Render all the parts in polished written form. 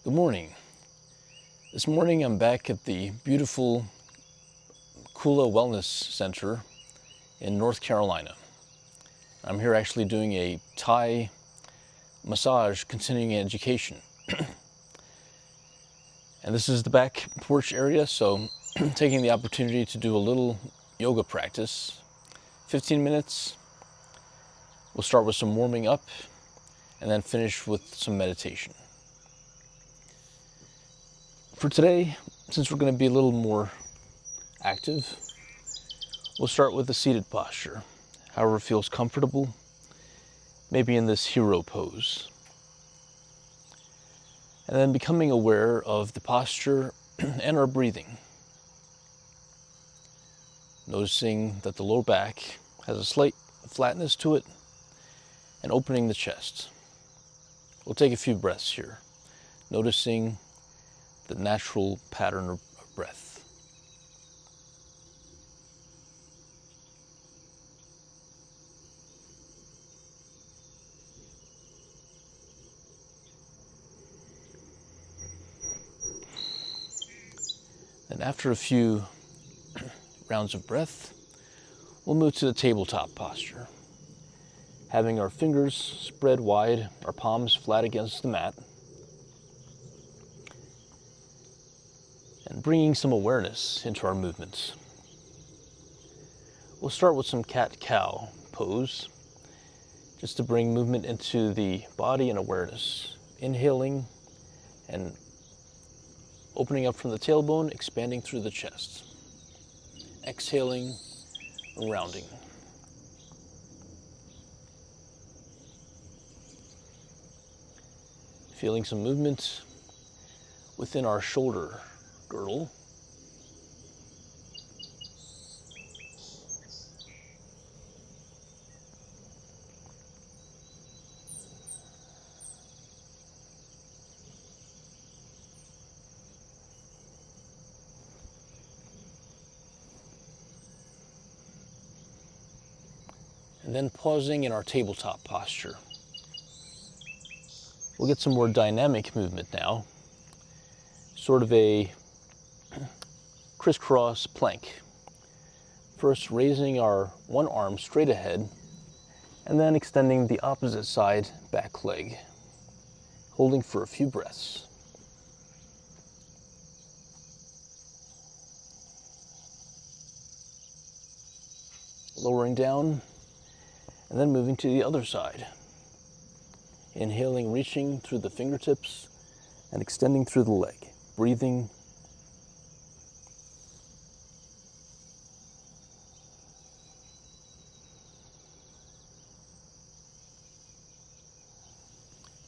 Good morning. This morning I'm back at the beautiful Kula Wellness Center in North Carolina. I'm here actually doing a Thai massage continuing education. And this is the back porch area, so taking the opportunity to do a little yoga practice. 15 minutes. We'll start with some warming up and then finish with some meditation. For today, since we're going to be a little more active, we'll start with the seated posture, however it feels comfortable, maybe in this hero pose. And then becoming aware of the posture and our breathing. Noticing that the lower back has a slight flatness to it and opening the chest. We'll take a few breaths here, noticing the natural pattern of breath. And after a few rounds of breath, we'll move to the tabletop posture. Having our fingers spread wide, our palms flat against the mat, and bringing some awareness into our movements. We'll start with some cat-cow pose, just to bring movement into the body and awareness. Inhaling and opening up from the tailbone, expanding through the chest. Exhaling, rounding. Feeling some movement within our shoulder girdle. And then pausing in our tabletop posture. We'll get some more dynamic movement now. Sort of a crisscross plank. First raising our one arm straight ahead and then extending the opposite side back leg. Holding for a few breaths. Lowering down and then moving to the other side. Inhaling, reaching through the fingertips and extending through the leg. Breathing.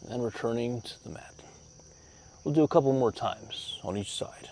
And then returning to the mat. We'll do a couple more times on each side.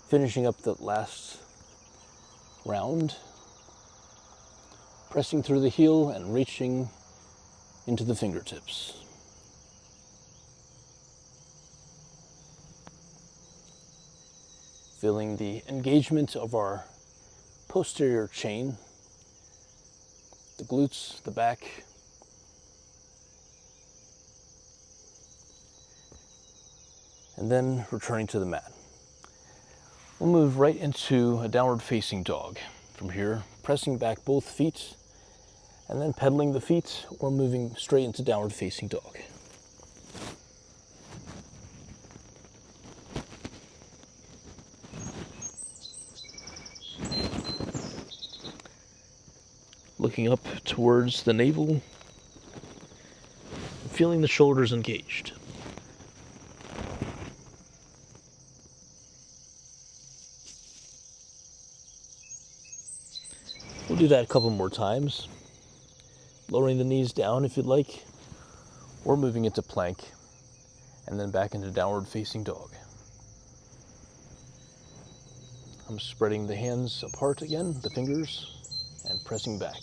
Finishing up the last round, pressing through the heel and reaching into the fingertips. Feeling the engagement of our posterior chain, the glutes, the back. And then returning to the mat. We'll move right into a downward facing dog. From here, pressing back both feet and then pedaling the feet or moving straight into downward facing dog. Looking up towards the navel, feeling the shoulders engaged. We'll do that a couple more times. lowering the knees down if you'd like, or moving into plank, and then back into downward facing dog. I'm spreading the hands apart again, the fingers, and pressing back.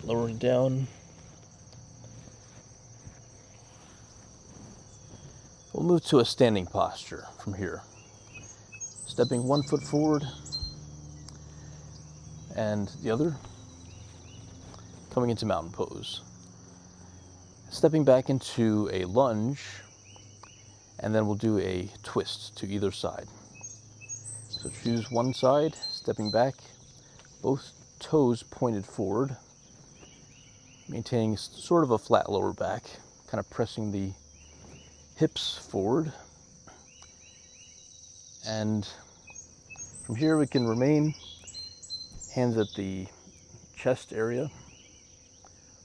Lowering down. We'll move to a standing posture from here. Stepping one foot forward and the other, coming into mountain pose. Stepping back into a lunge, and then we'll do a twist to either side. So choose one side, stepping back, both toes pointed forward, maintaining sort of a flat lower back, kind of pressing the hips forward. And from here we can remain hands at the chest area.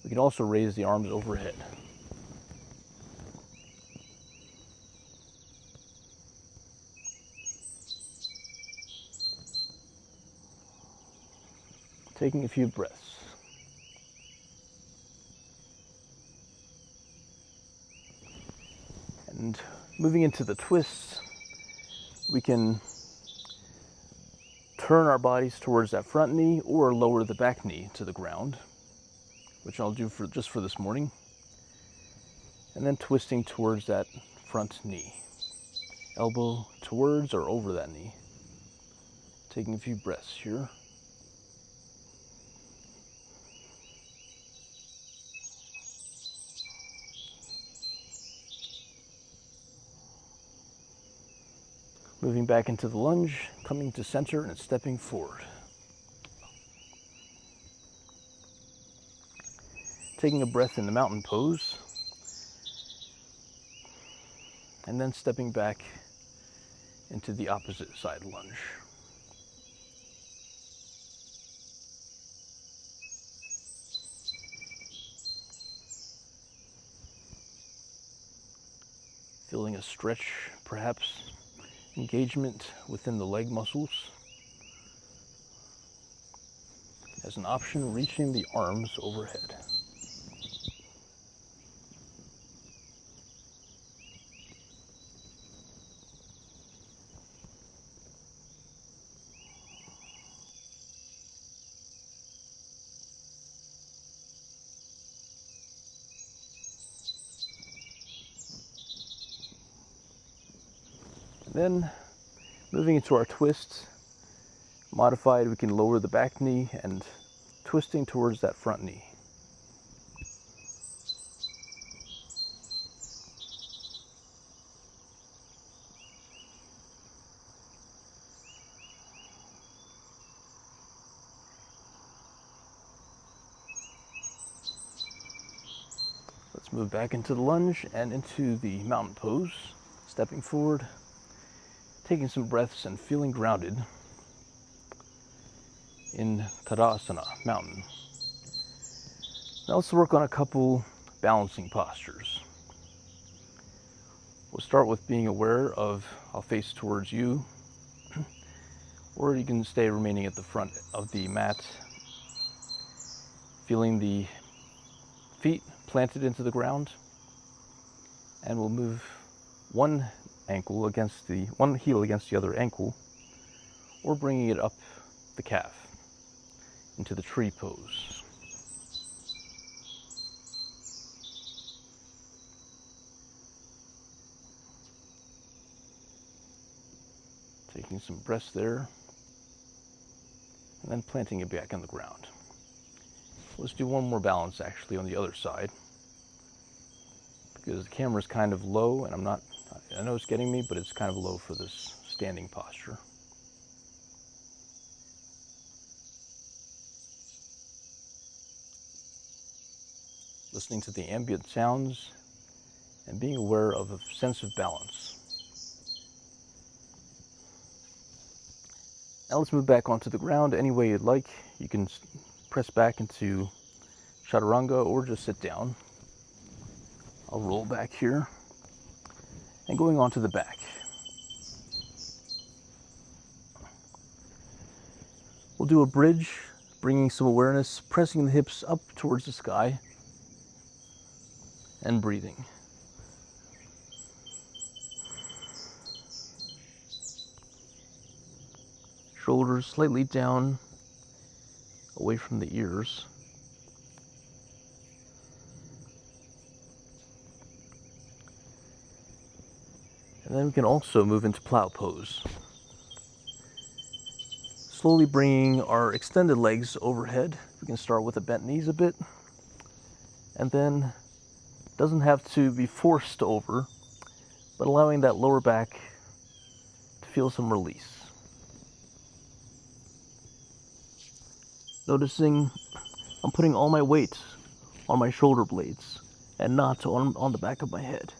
We can also raise the arms overhead. Taking a few breaths. And moving into the twists, we can turn our bodies towards that front knee or lower the back knee to the ground, which I'll do just for this morning. And then twisting towards that front knee. Elbow towards or over that knee. Taking a few breaths here. Moving back into the lunge, coming to center and stepping forward. Taking a breath in the mountain pose. And then stepping back into the opposite side lunge. Feeling a stretch, perhaps engagement within the leg muscles. As an option, reaching the arms overhead. Then, moving into our twist, modified, we can lower the back knee and twisting towards that front knee. Let's move back into the lunge and into the mountain pose, stepping forward, taking some breaths and feeling grounded in Tadasana, mountain. Now let's work on a couple balancing postures. We'll start with being aware of, I'll face towards you, or you can stay remaining at the front of the mat, feeling the feet planted into the ground, and we'll move one heel against the other ankle, or bringing it up the calf into the tree pose. Taking some breaths there, and then planting it back on the ground. Let's do one more balance actually on the other side, because the camera's kind of low, and I know it's getting me, but it's kind of low for this standing posture. Listening to the ambient sounds and being aware of a sense of balance. Now let's move back onto the ground any way you'd like. You can press back into chaturanga or just sit down. I'll roll back here and going onto the back. We'll do a bridge, bringing some awareness, pressing the hips up towards the sky and breathing. Shoulders slightly down, away from the ears. And then we can also move into plow pose. Slowly bringing our extended legs overhead. We can start with the bent knees a bit. And then, doesn't have to be forced over, but allowing that lower back to feel some release. Noticing I'm putting all my weight on my shoulder blades and not on the back of my head.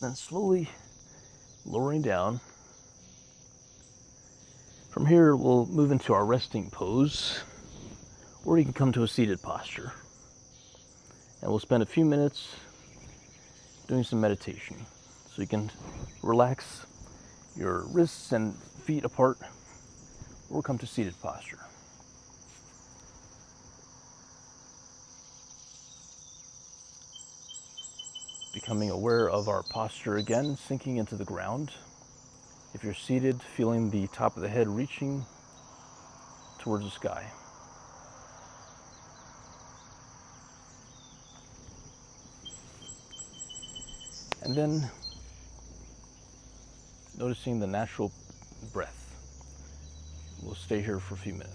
Then slowly lowering down. From here, we'll move into our resting pose, or you can come to a seated posture. And we'll spend a few minutes doing some meditation. So you can relax your wrists and feet apart, or come to seated posture. Becoming aware of our posture again, sinking into the ground. If you're seated, feeling the top of the head reaching towards the sky. And then noticing the natural breath. We'll stay here for a few minutes.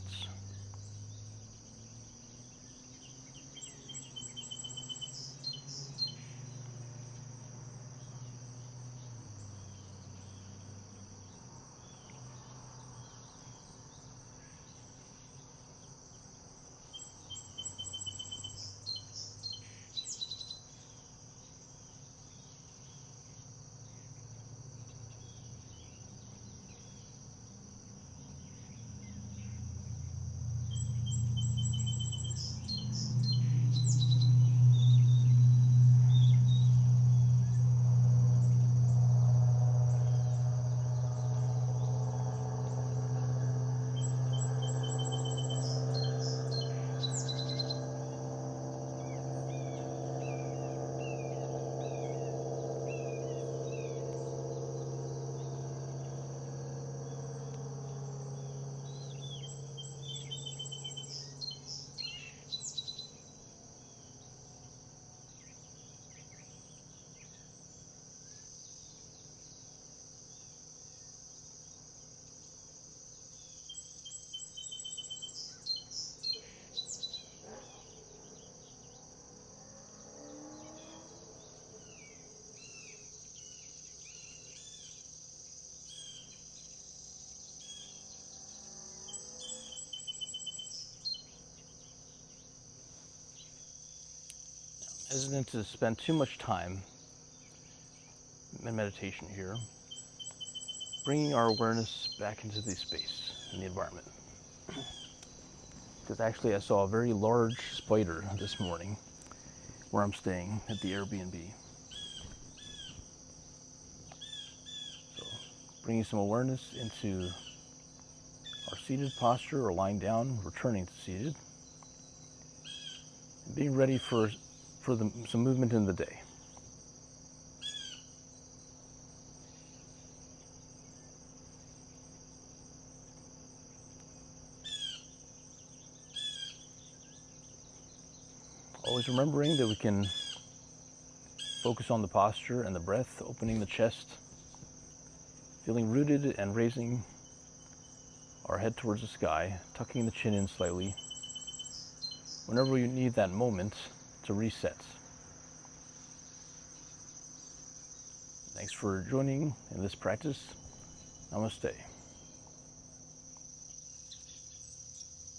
Hesitant to spend too much time in meditation here, bringing our awareness back into the space and the environment. Because actually I saw a very large spider this morning where I'm staying at the Airbnb. So bringing some awareness into our seated posture or lying down, returning to seated, and being ready for some movement in the day. Always remembering that we can focus on the posture and the breath, opening the chest, feeling rooted and raising our head towards the sky, tucking the chin in slightly, whenever you need that moment to reset. Thanks for joining in this practice. Namaste.